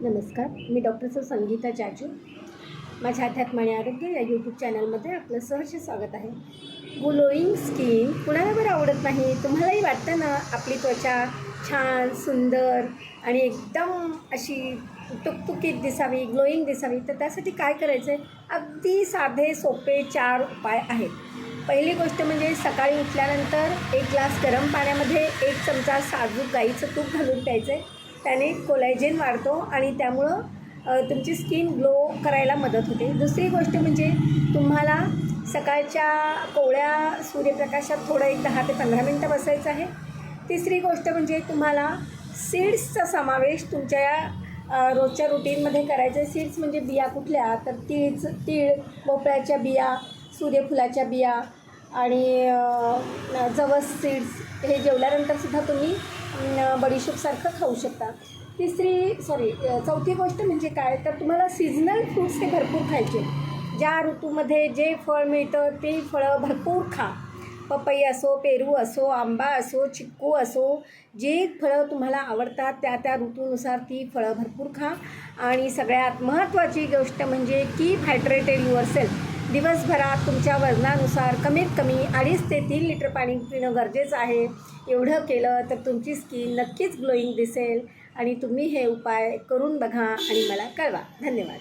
नमस्कार, मी डॉक्टर संगीता जाजू. माझ्या अध्यात्म आणि आरोग्य या यूट्यूब चॅनलमध्ये आपलं सहर्ष स्वागत आहे. ग्लोईंग स्किन कुणाला बरं आवडत नाही? तुम्हालाही वाटतं ना आपली त्वचा छान, सुंदर आणि एकदम अशी टुकटुकीत दिसावी, ग्लोईंग दिसावी. तर त्यासाठी काय करायचं आहे? अगदी साधे सोपे 4 उपाय आहेत. पहिली गोष्ट म्हणजे सकाळी उठल्यानंतर 1 ग्लास गरम पाण्यामध्ये 1 चमचा साजूक गाईचं तूप घालून प्यायचं आहे. त्याने कोलॅजेन वाढतो आणि त्यामुळं तुमची स्किन ग्लो करायला मदत होते. दुसरी गोष्ट म्हणजे तुम्हाला सकाळच्या कोवळ्या सूर्यप्रकाशात थोडं एक 10 ते 15 मिनटं बसायचं आहे. तिसरी गोष्ट म्हणजे तुम्हाला सीड्सचा समावेश तुमच्या रोजच्या रुटीनमध्ये करायचं आहे. सीड्स म्हणजे बिया कुठल्या? तर तीळ, भोपळ्याच्या बिया, सूर्यफुलाच्या बिया आणि जवस सीड्स हे जेवल्यानंतरसुद्धा तुम्ही बडीशोपसारखं खाऊ शकता. चौथी गोष्ट म्हणजे काय, तर तुम्हाला सीझनल फ्रूट्स हे भरपूर खायचे. ज्या ऋतूमध्ये जे फळ मिळतं ते फळं भरपूर खा. पपई असो, पेरू असो, आंबा असो, चिक्कू असो, जे फळं तुम्हाला आवडतात त्या ऋतूनुसार ती फळं भरपूर खा. आणि सगळ्यात महत्त्वाची गोष्ट म्हणजे कीप हायड्रेटेड युअरसेल्फ. दिवसभरात तुमच्या वजनानुसार कमीत कमी 2.5 ते 3 लिटर पाणी पिणं गरजेचं आहे. एवढं केलं तर तुमची स्किन नक्कीच ग्लोईंग दिसेल आणि तुम्ही हे उपाय करून बघा आणि मला कळवा. धन्यवाद.